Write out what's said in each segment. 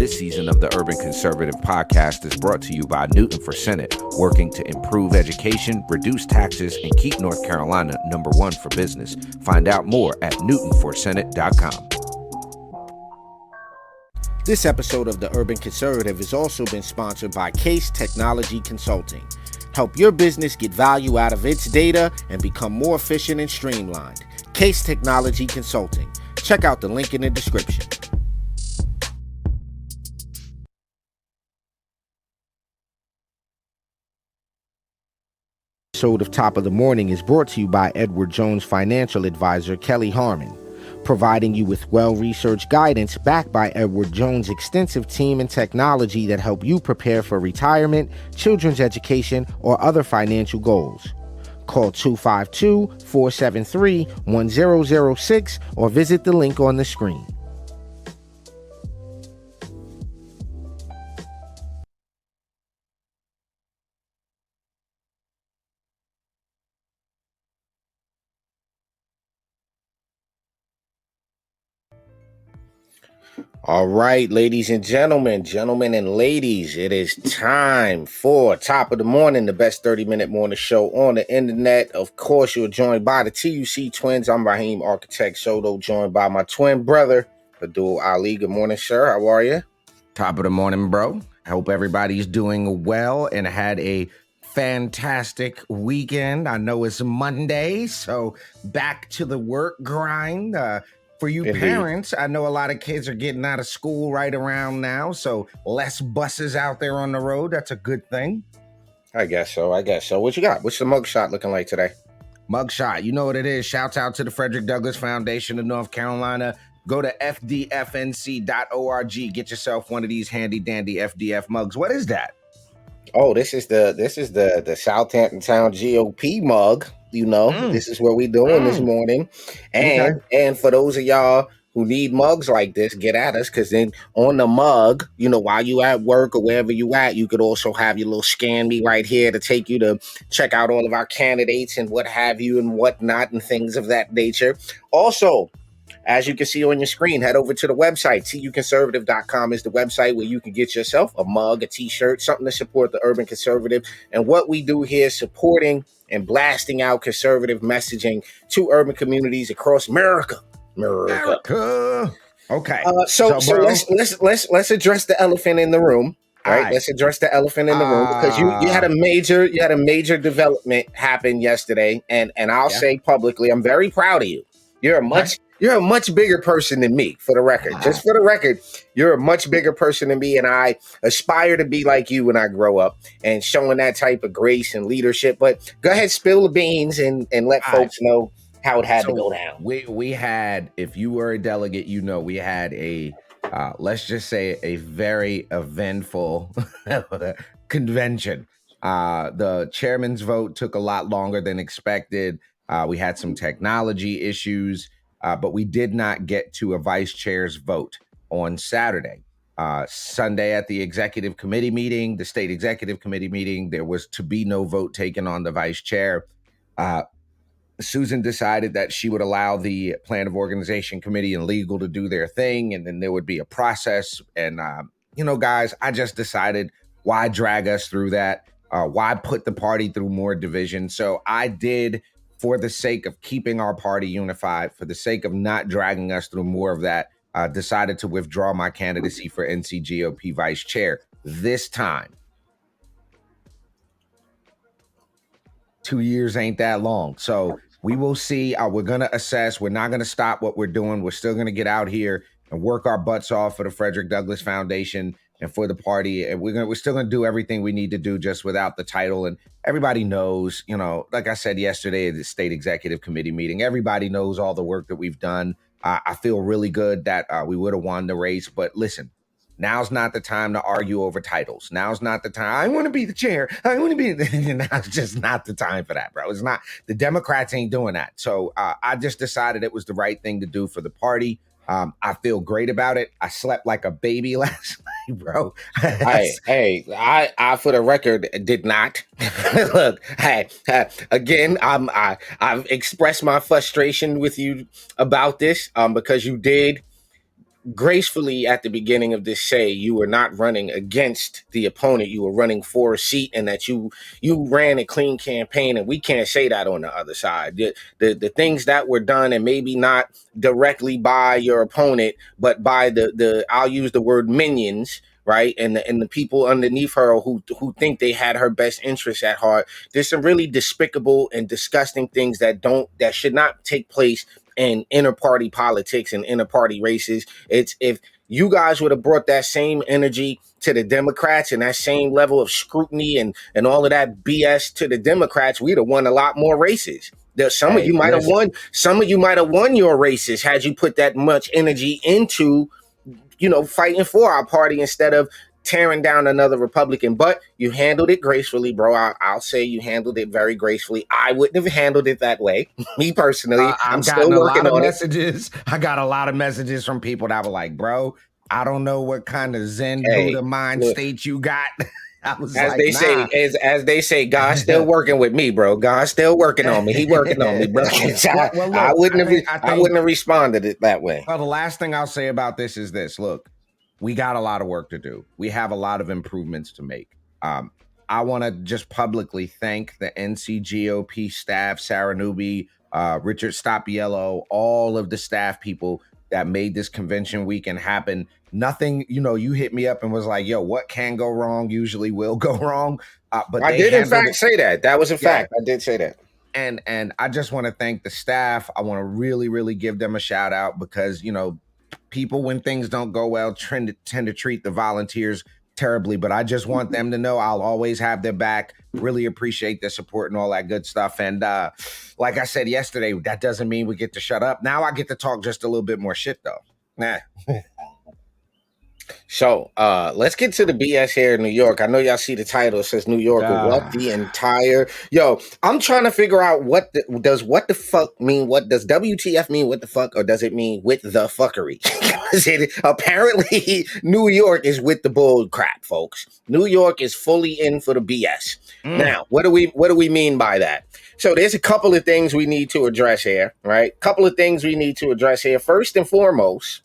This season of the Urban Conservative Podcast is brought to you by Newton for Senate, working to improve education, reduce taxes, and keep North Carolina #1 for business. Find out more at newtonforsenate.com. This episode of the Urban Conservative has also been sponsored by Case Technology Consulting. Help your business get value out of its data and become more efficient and streamlined. Case Technology Consulting. Check out the link in the description. Episode of Top of the Morning is brought to you by Edward Jones financial advisor Kelly Harmon, providing you with well-researched guidance backed by Edward Jones' extensive team and technology that help you prepare for retirement, children's education, or other financial goals. Call 252-473-1006 or visit the link on the screen. All right, ladies and gentlemen, and ladies, it is time for Top of the Morning, the best 30-minute morning show on the internet. Of course, you're joined by the TUC Twins. I'm Raheem Architect Soto, joined by my twin brother, Abdul Ali. Good morning, sir. How are you? Top of the morning, bro. I hope everybody's doing well and had a fantastic weekend. I know it's Monday, so back to the work grind. For you Indeed. Parents, I know a lot of kids are getting out of school right around now, so less buses out there on the road. That's a good thing. I guess so. What you got? What's the mugshot looking like today? Mugshot, you know what it is. Shouts out to the Frederick Douglass Foundation of North Carolina. Go to fdfnc.org. Get yourself one of these handy dandy FDF mugs. What is that? Oh, this is the Southampton Town GOP mug. You know, This is what we doing this morning. And for those of y'all who need mugs like this, get at us, because then on the mug, you know, while you at work or wherever you at, you could also have your little scan me right here to take you to check out all of our candidates and what have you and whatnot and things of that nature. Also, as you can see on your screen, head over to the website. tuconservative.com is the website where you can get yourself a mug, a t-shirt, something to support the Urban Conservative. And what we do here is supporting and blasting out conservative messaging to urban communities across America. Okay. So let's address the elephant in the room. Right. Let's address the elephant in the room, because you had a major development happen yesterday, and I'll say publicly, I'm very proud of you. You're a much bigger person than me, for the record. Just for the record, you're a much bigger person than me, and I aspire to be like you when I grow up and showing that type of grace and leadership. But go ahead, spill the beans and let folks know how it had to go down. We had, if you were a delegate, you know, we had a, let's just say, a very eventful convention. The chairman's vote took a lot longer than expected. We had some technology issues. But we did not get to a vice chair's vote on Saturday. Sunday at the executive committee meeting, the state executive committee meeting, there was to be no vote taken on the vice chair. Susan decided that she would allow the plan of organization committee and legal to do their thing, and then there would be a process. And, guys, I just decided, why drag us through that? Why put the party through more division? So I did, for the sake of keeping our party unified, for the sake of not dragging us through more of that, decided to withdraw my candidacy for NCGOP vice chair this time. 2 years ain't that long. So we will see. We're going to assess. We're not going to stop what we're doing. We're still going to get out here and work our butts off for the Frederick Douglass Foundation and for the party. And we're still going to do everything we need to do, just without the title. And everybody knows, you know, like I said yesterday at the state executive committee meeting, everybody knows all the work that we've done. I feel really good that we would have won the race. But listen, now's not the time to argue over titles. Now's not the time. I want to be the chair. I want to be. Now's just not the time for that, bro. It's not. The Democrats ain't doing that. So I just decided it was the right thing to do for the party. I feel great about it. I slept like a baby last night, bro. I for the record did not. Look, again, I've expressed my frustration with you about this, because you did gracefully at the beginning of this say you were not running against the opponent, you were running for a seat, and that you ran a clean campaign, and we can't say that on the other side. The things that were done, and maybe not directly by your opponent, but by the I'll use the word minions, right, and the people underneath her who think they had her best interests at heart. There's some really despicable and disgusting things that should not take place in inter-party politics and inter-party races. It's if you guys would have brought that same energy to the Democrats and that same level of scrutiny and all of that BS to the Democrats, we'd have won a lot more races. Some of you might have won. Some of you might have won your races had you put that much energy into, fighting for our party instead of tearing down another Republican. But you handled it gracefully, bro. I'll say you handled it very gracefully. I wouldn't have handled it that way. Me personally, I'm still working on messages. I got a lot of messages from people that were like, bro, I don't know what kind of Zen Buddha mind state you got. As they say, God's still working with me, bro. God's still working on me. He working on me, bro. I wouldn't have responded it that way. Well, the last thing I'll say about this is this. Look, we got a lot of work to do. We have a lot of improvements to make. I want to just publicly thank the NCGOP staff, Sarah Newby, Richard Stopiello, all of the staff people that made this convention weekend happen. Nothing, you hit me up and was like, yo, what can go wrong usually will go wrong. But I did in fact say that. That was a fact. I did say that. And I just want to thank the staff. I want to really, really give them a shout out because, people, when things don't go well, tend to treat the volunteers terribly. But I just want them to know I'll always have their back. Really appreciate their support and all that good stuff. And like I said yesterday, that doesn't mean we get to shut up. Now I get to talk just a little bit more shit, though. Nah. So let's get to the BS here in New York. I know y'all see the title. It says New York. What the entire I'm trying to figure out what the fuck mean? What does WTF mean? What the fuck? Or does it mean with the fuckery? Apparently New York is with the bull crap, folks. New York is fully in for the BS. Now, what do we mean by that? So there's a couple of things we need to address here, right? First and foremost,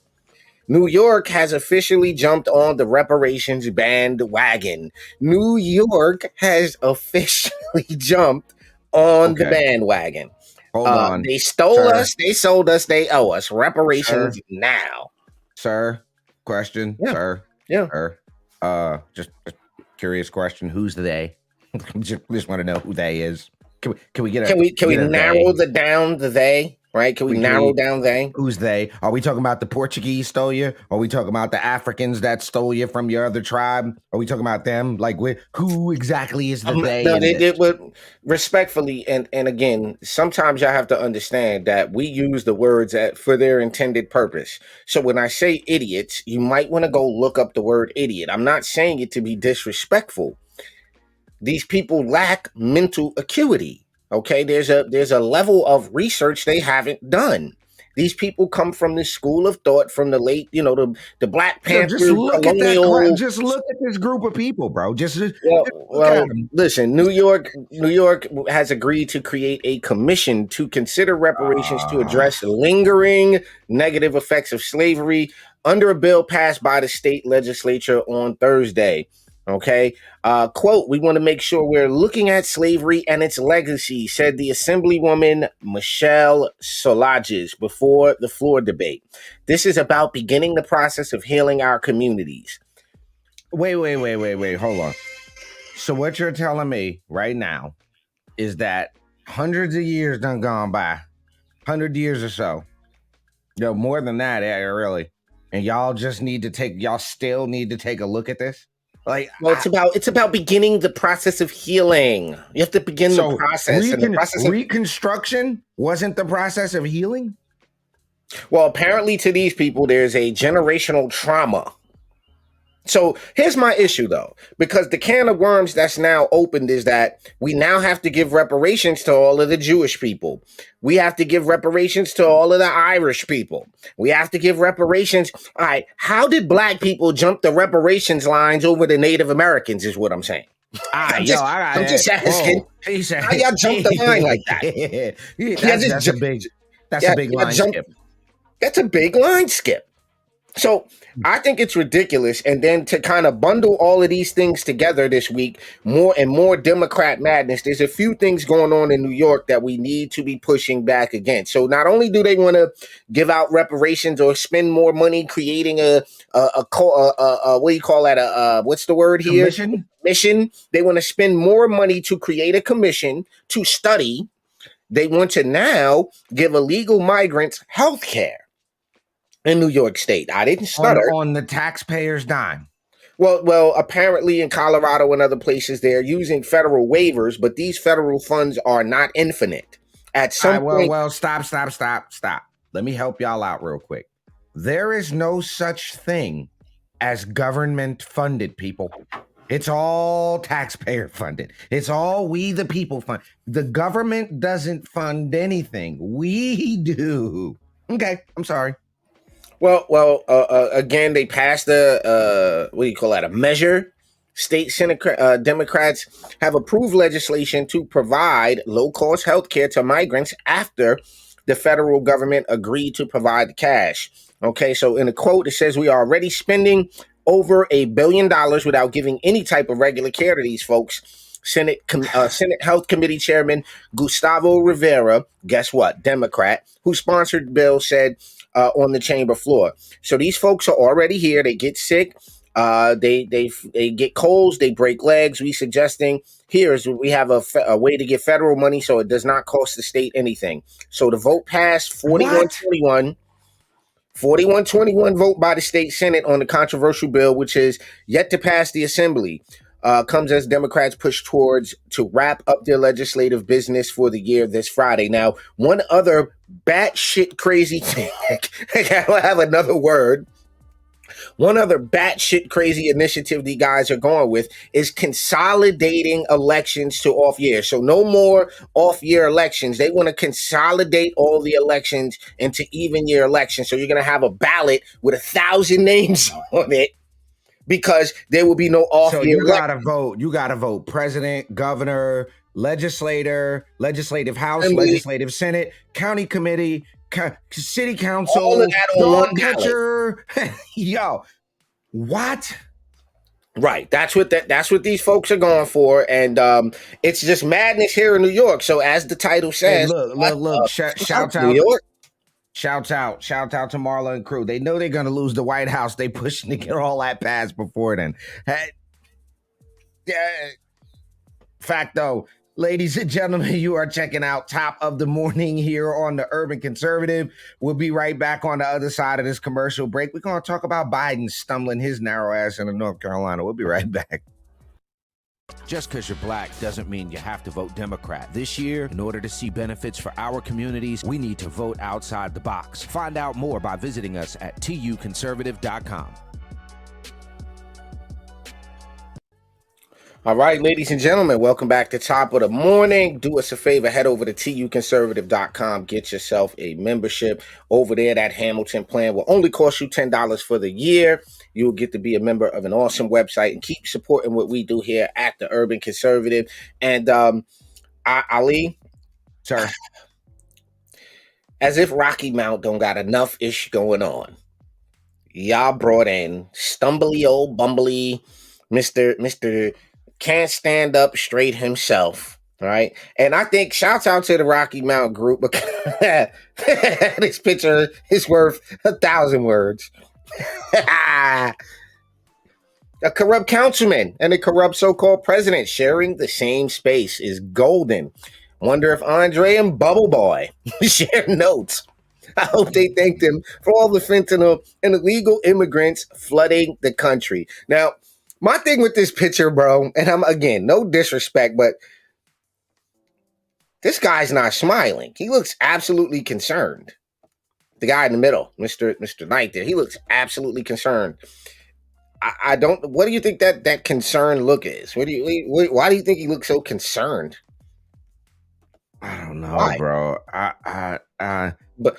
New York has officially jumped on the reparations bandwagon. New York has officially jumped on the bandwagon. Hold on. They stole us. They sold us. They owe us reparations now. Sir, question, sir. Yeah. Sir. Just a curious question. Who's they? just want to know who they is. Can we get a Can we narrow down the they? Right? Can we narrow down they? Who's they? Are we talking about the Portuguese stole you? Are we talking about the Africans that stole you from your other tribe? Are we talking about them? Like, who exactly is the they? No, respectfully, and again, sometimes y'all have to understand that we use the words for their intended purpose. So when I say idiots, you might want to go look up the word idiot. I'm not saying it to be disrespectful. These people lack mental acuity. Okay, there's a level of research they haven't done. These people come from this school of thought from the late, the Black Panther colonial. Just look at this group of people, bro. Listen, New York has agreed to create a commission to consider reparations to address lingering negative effects of slavery under a bill passed by the state legislature on Thursday. Okay. Quote, we want to make sure we're looking at slavery and its legacy, said the Assemblywoman Michelle Solages before the floor debate. This is about beginning the process of healing our communities. Wait. Hold on. So what you're telling me right now is that hundreds of years done gone by, 100 years or so, more than that, really. And y'all still need to take a look at this. It's about beginning the process of healing. You have to begin the process. Reconstruction wasn't the process of healing? Well, apparently to these people, there's a generational trauma. So here's my issue, though, because the can of worms that's now opened is that we now have to give reparations to all of the Jewish people. We have to give reparations to all of the Irish people. We have to give reparations. All right. How did Black people jump the reparations lines over the Native Americans is what I'm saying. I'm just asking. How y'all jump the line like that? That's a big line skip. That's a big line skip. So I think it's ridiculous. And then to kind of bundle all of these things together this week, more and more Democrat madness, there's a few things going on in New York that we need to be pushing back against. So not only do they want to give out reparations or spend more money creating what do you call that? What's the word here? Commission. They want to spend more money to create a commission to study. They want to now give illegal migrants health care in New York State. I didn't stutter. On the taxpayers' dime. Well, apparently in Colorado and other places, they're using federal waivers, but these federal funds are not infinite. At some point... Well, stop. Let me help y'all out real quick. There is no such thing as government-funded, people. It's all taxpayer funded. It's all we the people fund. The government doesn't fund anything. We do. Okay, I'm sorry. Well, again, they passed a measure. State Senate Democrats have approved legislation to provide low-cost health care to migrants after the federal government agreed to provide the cash. Okay, so in a quote, it says, "We are already spending over $1 billion without giving any type of regular care to these folks." Senate Health Committee Chairman Gustavo Rivera, guess what, Democrat, who sponsored the bill, said on the chamber floor. So these folks are already here. They get sick. They get colds. They break legs. We suggesting we have a way to get federal money so it does not cost the state anything. So the vote passed 41-21. 41-21 vote by the state Senate on the controversial bill, which is yet to pass the assembly. Comes as Democrats push towards to wrap up their legislative business for the year this Friday. Now, one other batshit crazy thing, I don't have another word. One other batshit crazy initiative the guys are going with is consolidating elections to off year. So no more off year elections. They want to consolidate all the elections into even year elections. So you're going to have a ballot with 1,000 names on it, because there will be no off year. So you gotta vote. You gotta vote president, governor, legislative house, legislative senate, county committee, city council, all of that on one catcher. Yo, what? Right. That's what these folks are going for, and it's just madness here in New York. So as the title says, hey, look, shout out. New York. Shout out to Marla and crew. They know they're going to lose the White House. They pushing to get all that passed before then. Fact though, ladies and gentlemen, you are checking out Top of the Morning here on the Urban Conservative. We'll be right back on the other side of this commercial break. We're going to talk about Biden stumbling his narrow ass into North Carolina. We'll be right back. Just because you're black doesn't mean you have to vote Democrat. This year, in order to see benefits for our communities, we need to vote outside the box. Find out more by visiting us at tuconservative.com. All right, ladies and gentlemen, welcome back to Top of the Morning. Do us a favor, head over to tuconservative.com. Get yourself a membership over there. That Hamilton plan will only cost you $10 for the year. You will get to be a member of an awesome website and keep supporting what we do here at the Urban Conservative. And Ali, sir, as if Rocky Mount don't got enough ish going on, y'all brought in stumbly old bumbly Mr. Can't stand up straight himself, right? And I think shouts out to the Rocky Mount group, because this picture is worth 1,000 words. A corrupt councilman and a corrupt so-called president sharing the same space is golden. Wonder if Andre and Bubble Boy share notes. I hope they thanked him for all the fentanyl and illegal immigrants flooding the country. Now, my thing with this picture, bro, and I'm, again, no disrespect, but this guy's not smiling. He looks absolutely concerned. The guy in the middle, Mr. Knight there, he looks absolutely concerned. I don't, what do you think that concerned look is? Why do you think he looks so concerned? I don't know, bro. But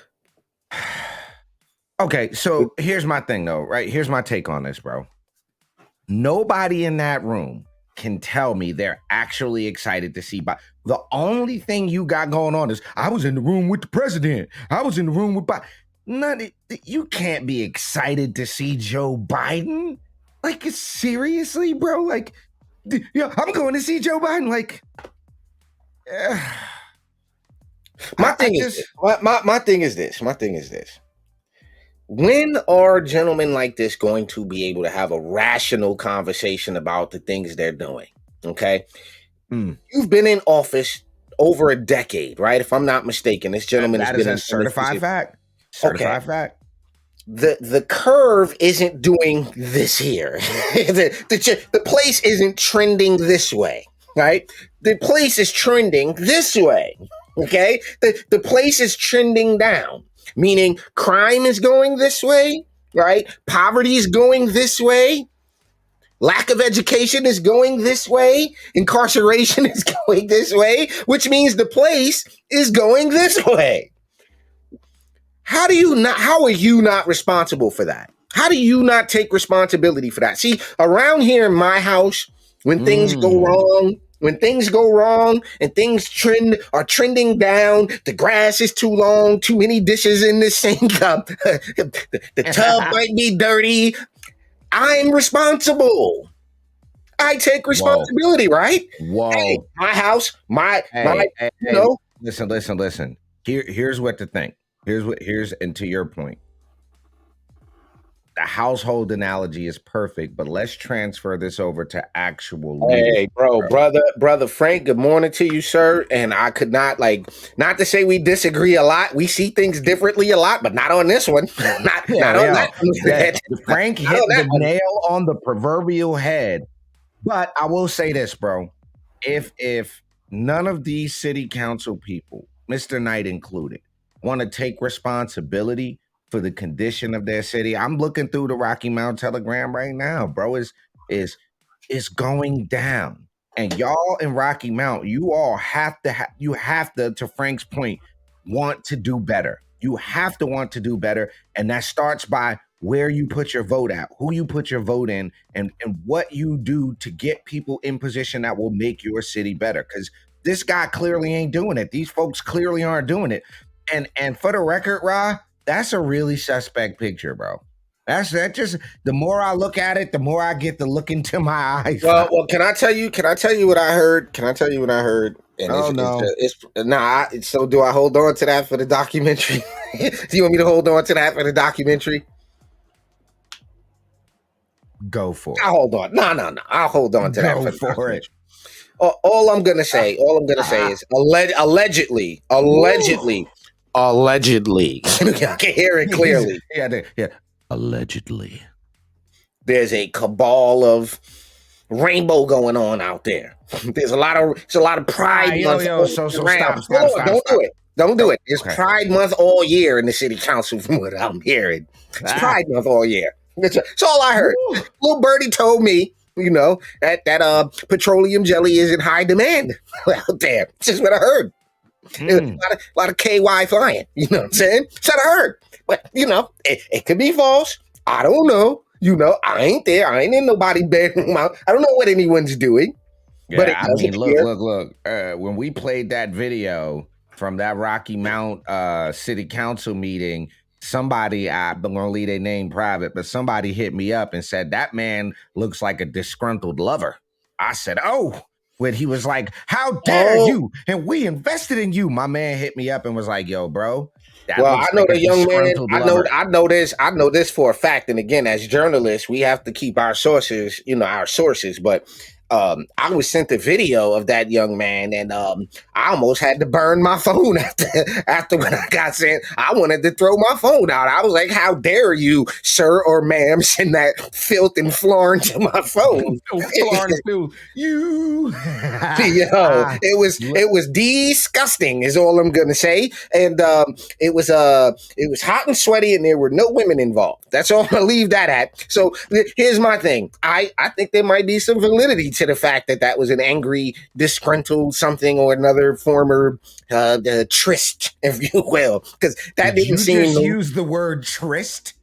okay, so here's my thing though, right? Here's my take on this, bro. Nobody in that room can tell me they're actually excited to see Biden. The only thing you got going on is, I was in the room with the president. I was in the room with Biden. You can't be excited to see Joe Biden. Like, seriously, bro? Like, I'm going to see Joe Biden. Like, my thing is this. When are gentlemen like this going to be able to have a rational conversation about the things they're doing? Okay. You've been in office over a decade, right? If I'm not mistaken, this gentleman has been a certified fact. Certified fact. The curve isn't doing this here. the place isn't trending this way, right? The place is trending this way. Okay. The place is trending down, meaning crime is going this way, right? Poverty is going this way. Lack of education is going this way. Incarceration is going this way, which means the place is going this way. How are you not responsible for that? How do you not take responsibility for that? See, around here in my house, when things go wrong and things are trending down, the grass is too long, too many dishes in the sink, the tub might be dirty, I'm responsible. I take responsibility, right? Whoa. Hey, my house, Listen. Here's what to think. And to your point, the household analogy is perfect, but let's transfer this over to actual. Hey, brother Frank, good morning to you, sir. And I could not to say we disagree a lot. We see things differently a lot, but not on this one. not on that. Frank hit the nail on the proverbial head. But I will say this, bro. If none of these city council people, Mr. Knight included, want to take responsibility for the condition of their city. I'm looking through the Rocky Mount Telegram right now, bro. Is going down, and y'all in Rocky Mount, you all have to Frank's point, want to do better. You have to want to do better, and that starts by where you put your vote at, who you put your vote in, and what you do to get people in position that will make your city better. Because this guy clearly ain't doing it. These folks clearly aren't doing it. And for the record, Ra, that's a really suspect picture, bro. That just, the more I look at it, the more I get to look into my eyes. Well, can I tell you what I heard? And so do I hold on to that for the documentary? Do you want me to hold on to that for the documentary? Go for it. I'll hold on. No. I'll hold on to that for it. All I'm gonna say is allegedly. I can hear it clearly. Yeah. Allegedly. There's a cabal of rainbow going on out there. There's a lot of Pride Month. So stop. Don't do it. It's Pride Month all year in the city council, from what I'm hearing. It's Pride Month all year. That's all I heard. Little birdie told me, that petroleum jelly is in high demand out there. That's just what I heard. A lot of KY flying. You know what I'm saying? That's what I heard. But, it could be false. I don't know. I ain't there. I ain't in nobody's bedroom. I don't know what anyone's doing. Yeah, but I mean, look. When we played that video from that Rocky Mount City Council meeting, somebody, I'm going to leave their name private, but somebody hit me up and said, that man looks like a disgruntled lover. I said, oh. When he was like, how dare you? And we invested in you. My man hit me up and was like, yo, bro. I know the young man. I know this for a fact. And again, as journalists, we have to keep our sources, but I was sent a video of that young man, and I almost had to burn my phone after when I got sent. I wanted to throw my phone out. I was like, how dare you, sir or ma'am, send that filth and flarn to my phone. You. It was disgusting is all I'm gonna say. And it was hot and sweaty, and there were no women involved. That's all I'm gonna leave that at. So here's my thing. I think there might be some validity to the fact that was an angry, disgruntled something or another former tryst, if you will, because that didn't seem. Just use the word tryst.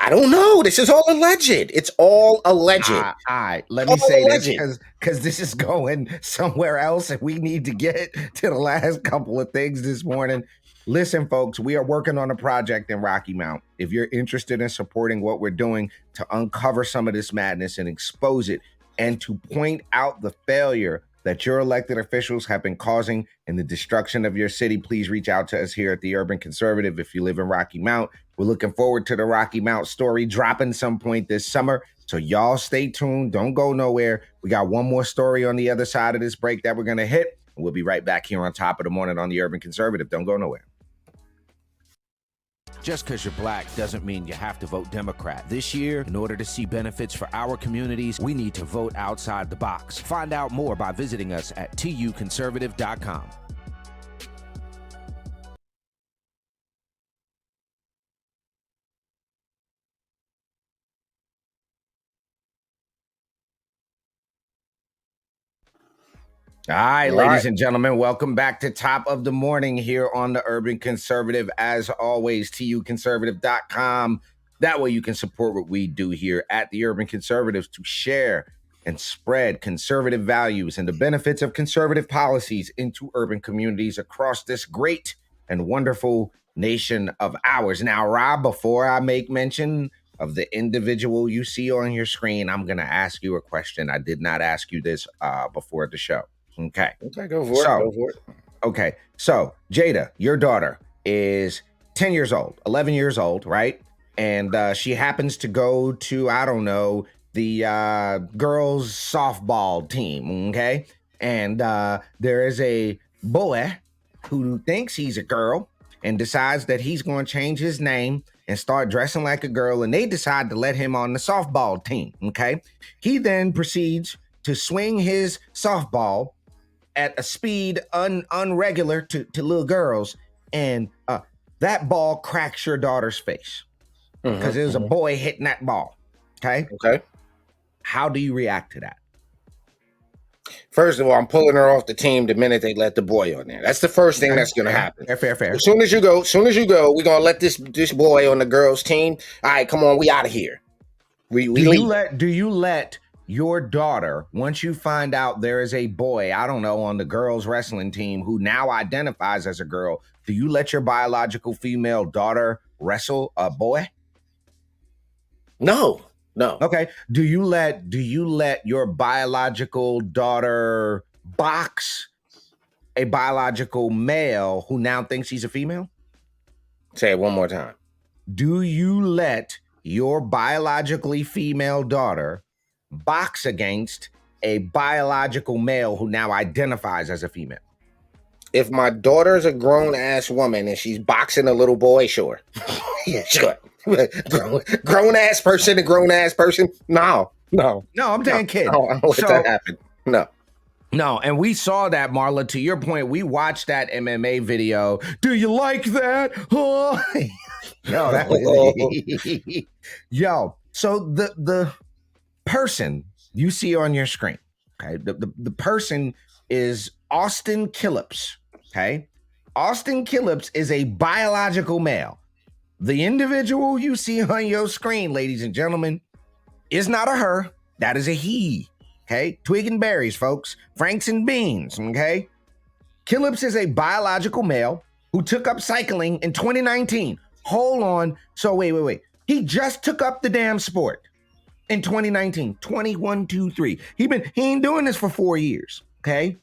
I don't know. This is all alleged. It's all alleged. All right, let me say this because this is going somewhere else, and we need to get to the last couple of things this morning. Listen, folks, we are working on a project in Rocky Mount. If you're interested in supporting what we're doing to uncover some of this madness and expose it, and to point out the failure that your elected officials have been causing in the destruction of your city, please reach out to us here at the Urban Conservative if you live in Rocky Mount. We're looking forward to the Rocky Mount story dropping some point this summer. So y'all stay tuned. Don't go nowhere. We got one more story on the other side of this break that we're going to hit. And we'll be right back here on Top of the Morning on the Urban Conservative. Don't go nowhere. Just because you're black doesn't mean you have to vote Democrat. This year, in order to see benefits for our communities, we need to vote outside the box. Find out more by visiting us at tuconservative.com. All right, ladies and gentlemen, welcome back to Top of the Morning here on the Urban Conservative. As always, tuconservative.com. That way you can support what we do here at the Urban Conservatives to share and spread conservative values and the benefits of conservative policies into urban communities across this great and wonderful nation of ours. Now, Rob, before I make mention of the individual you see on your screen, I'm going to ask you a question. I did not ask you this before the show. Okay, go for it. Okay, so Jada, your daughter is 10 years old, 11 years old, right? And she happens to go to, I don't know, the girls softball team, okay? And there is a boy who thinks he's a girl and decides that he's going to change his name and start dressing like a girl, and they decide to let him on the softball team, okay? He then proceeds to swing his softball at a speed unregular to little girls, and that ball cracks your daughter's face because there's a boy hitting that ball. Okay. How do you react to that? First of all, I'm pulling her off the team the minute they let the boy on there. That's the first thing that's going to happen. Fair. As soon as you go, we're going to let this boy on the girls' team. All right, come on, we out of here. We leave. Do you let your daughter, once you find out there is a boy, I don't know, on the girls wrestling team who now identifies as a girl, do you let your biological female daughter wrestle a boy? No. Okay. Do you let your biological daughter box a biological male who now thinks he's a female? Say it one more time. Do you let your biologically female daughter box against a biological male who now identifies as a female? If my daughter's a grown-ass woman and she's boxing a little boy, sure. Yeah, sure. grown-ass person to grown-ass person? No, I'm saying kid. I don't let that happen. No, and we saw that, Marla. To your point, we watched that MMA video. Do you like that? Oh. Yo, so the person you see on your screen, okay, the person is Austin Killips, okay? Austin Killips is a biological male. The individual you see on your screen, ladies and gentlemen, is not a her. That is a he, okay? Twig and berries, folks. Franks and beans, okay? Killips is a biological male who took up cycling in 2019. Hold on. So wait. He just took up the damn sport in 2019. 21, 2, 3. He ain't doing this for 4 years, okay?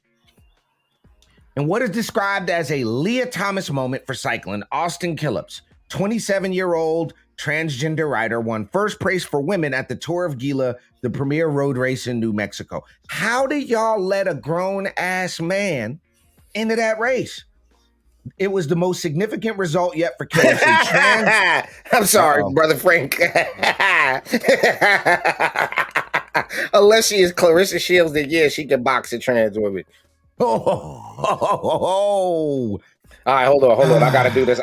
And what is described as a Leah Thomas moment for cycling, Austin Killips, 27-year-old transgender rider, won first place for women at the Tour of Gila, the premier road race in New Mexico. How did y'all let a grown-ass man into that race? It was the most significant result yet for Killips. I'm sorry, Brother Frank. Unless she is Clarissa Shields, then yeah, she can box a trans woman. All right, hold on. I gotta do this,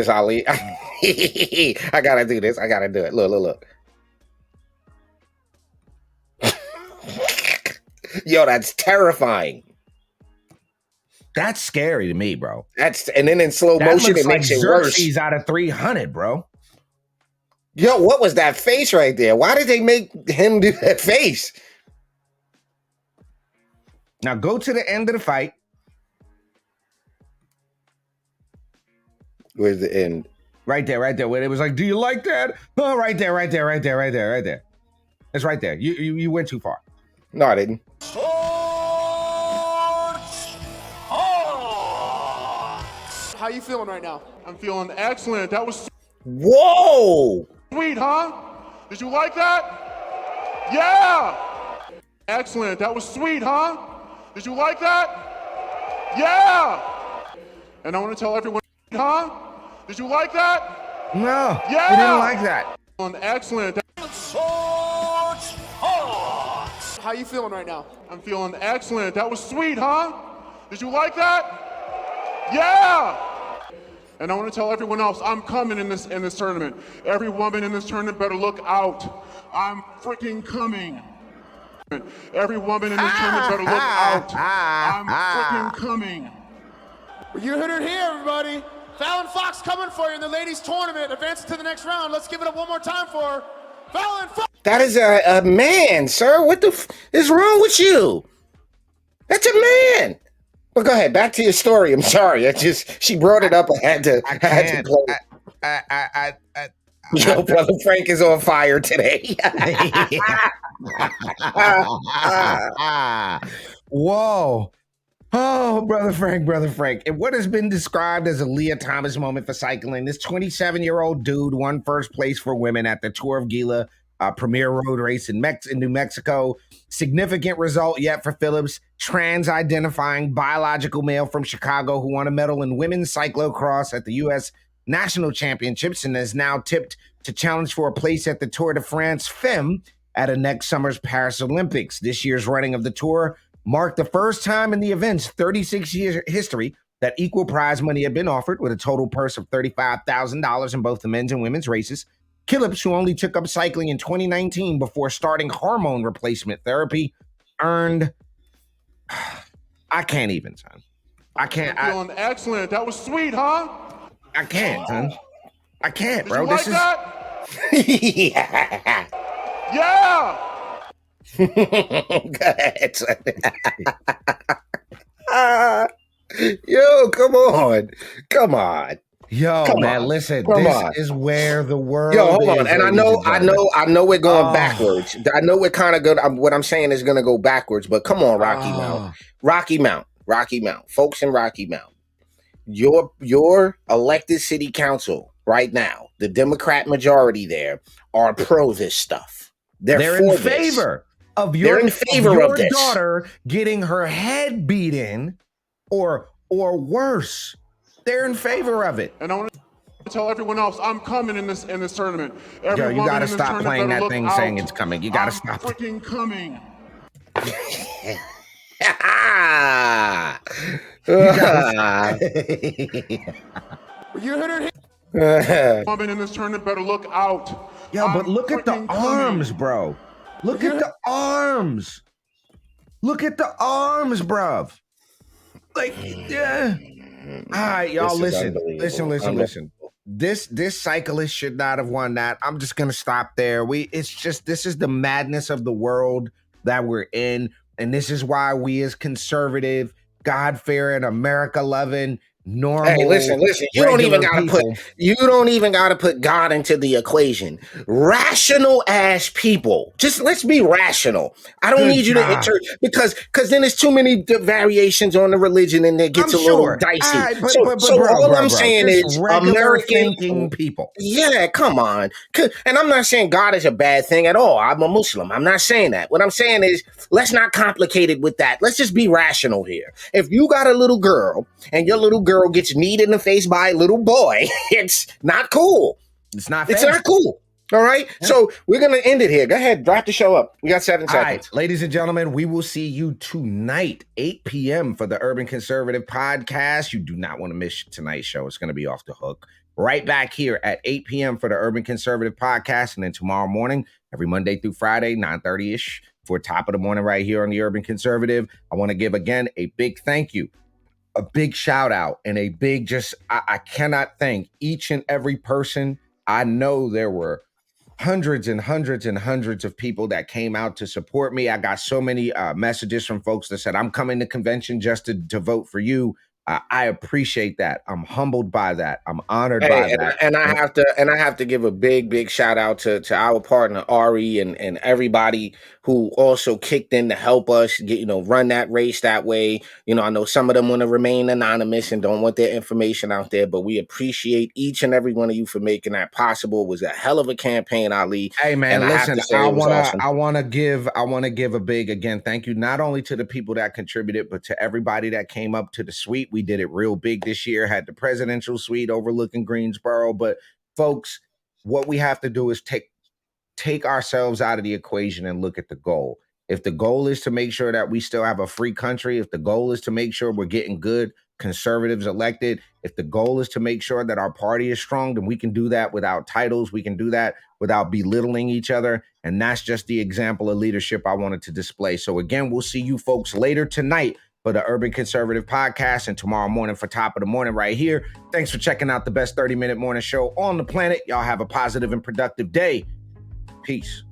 Ali. I gotta do this. I gotta do it. Look. Yo, that's terrifying. That's scary to me, bro. And then in slow motion, it makes it worse. He's out of 300, bro. Yo, what was that face right there? Why did they make him do that face? Now go to the end of the fight. Where's the end? Right there. When it was like, do you like that? Oh, right there. It's right there. You went too far. No, I didn't. How you feeling right now? I'm feeling excellent. That was Whoa! sweet, huh? Did you like that? Yeah! Excellent. That was sweet, huh? Did you like that? Yeah! And I want to tell everyone, huh? Did you like that? No. Yeah! You didn't like that. Excellent. How you feeling right now? I'm feeling excellent. That was sweet, huh? Did you like that? Yeah! And I want to tell everyone else, I'm coming in this tournament. Every woman in this tournament better look out. I'm freaking coming. Every woman in this tournament better look out. I'm freaking coming. You heard it here, everybody. Fallon Fox coming for you in the ladies tournament, advancing to the next round. Let's give it up one more time for Fallon Fox. That is a man, sir. What the is wrong with you? That's a man. Well, go ahead. Back to your story. I'm sorry. She brought it up. I had to play. Yo, brother Frank is on fire today. Whoa. Oh, Brother Frank. And what has been described as a Leah Thomas moment for cycling, this 27-year-old dude won first place for women at the Tour of Gila premier road race in New Mexico. Significant result yet for Phillips, trans-identifying biological male from Chicago who won a medal in women's cyclocross at the U.S. National Championships and is now tipped to challenge for a place at the Tour de France Femme at a next summer's Paris Olympics. This year's running of the Tour marked the first time in the event's 36-year history that equal prize money had been offered, with a total purse of $35,000 in both the men's and women's races. Phillips, who only took up cycling in 2019 before starting hormone replacement therapy, earned... I can't even, son. I can't. I'm feeling excellent. That was sweet, huh? I can't, son. I can't, Did bro. you like that? Yeah! Go ahead, son. Yo, come on. Yo, Come man, on. listen. Come This on. is where the world Yo, hold is, on. And I ladies and gentlemen. know we're going Oh. backwards. I know we're kind of good. What I'm saying is going to go backwards, but come on, Rocky Mount. Folks in Rocky Mount. Your elected city council right now, the Democrat majority there, are pro this stuff. They're in for favor this. of your, They're in favor of this. daughter getting her head beat in or worse. They're in favor of it. And I want to tell everyone else, I'm coming in this tournament. Every Yo, you woman gotta in this stop tournament playing better that look thing out. saying it's coming. You gotta I'm stop. freaking coming. You heard it here. Woman in this tournament better look out. Yo, but I'm look at the freaking arms, coming. bro. Look at the arms. Look at the arms, bruv. Like, yeah. All right, y'all, This is listen. unbelievable. This cyclist should not have won that. I'm just gonna stop there. This is the madness of the world that we're in, and this is why we as conservative, God-fearing, America-loving, normal. Hey, listen. You don't even gotta put God into the equation. Rational ass people. Just let's be rational. I don't need you to because then there's too many variations on the religion and it gets a little dicey. All right, but all I'm saying just is regular American thinking people. Yeah, come on. And I'm not saying God is a bad thing at all. I'm a Muslim. I'm not saying that. What I'm saying is let's not complicate it with that. Let's just be rational here. If you got a little girl and your little girl gets kneed in the face by a little boy, it's not cool. It's not fair. It's not cool. All right. Yeah. So we're going to end it here. Go ahead. Wrap the show up. We got 7 seconds. Right, ladies and gentlemen, we will see you tonight, 8 p.m. for the Urban Conservative Podcast. You do not want to miss tonight's show. It's going to be off the hook. Right back here at 8 p.m. for the Urban Conservative Podcast. And then tomorrow morning, every Monday through Friday, 9:30-ish for top of the morning right here on the Urban Conservative. I want to give again a big thank you, a big shout out, and a big I cannot thank each and every person. I know there were hundreds and hundreds and hundreds of people that came out to support me. I got so many messages from folks that said, I'm coming to convention just to vote for you. I appreciate that. I'm humbled by that. I'm honored by Hey, that. I have to give a big shout out to our partner Ari and everybody who also kicked in to help us get, run that race that way. I know some of them want to remain anonymous and don't want their information out there, but we appreciate each and every one of you for making that possible. It was a hell of a campaign, Ali. Hey man, And I have listen, to say it was awesome. I wanna give a big again thank you not only to the people that contributed, but to everybody that came up to the suite. We did it real big this year, had the presidential suite overlooking Greensboro. But folks, what we have to do is take ourselves out of the equation and look at the goal. If the goal is to make sure that we still have a free country, if the goal is to make sure we're getting good conservatives elected, if the goal is to make sure that our party is strong, then we can do that without titles. We can do that without belittling each other. And that's just the example of leadership I wanted to display. So again, we'll see you folks later tonight for the Urban Conservative Podcast and tomorrow morning for Top of the Morning right here. Thanks for checking out the best 30-minute morning show on the planet. Y'all have a positive and productive day. Peace.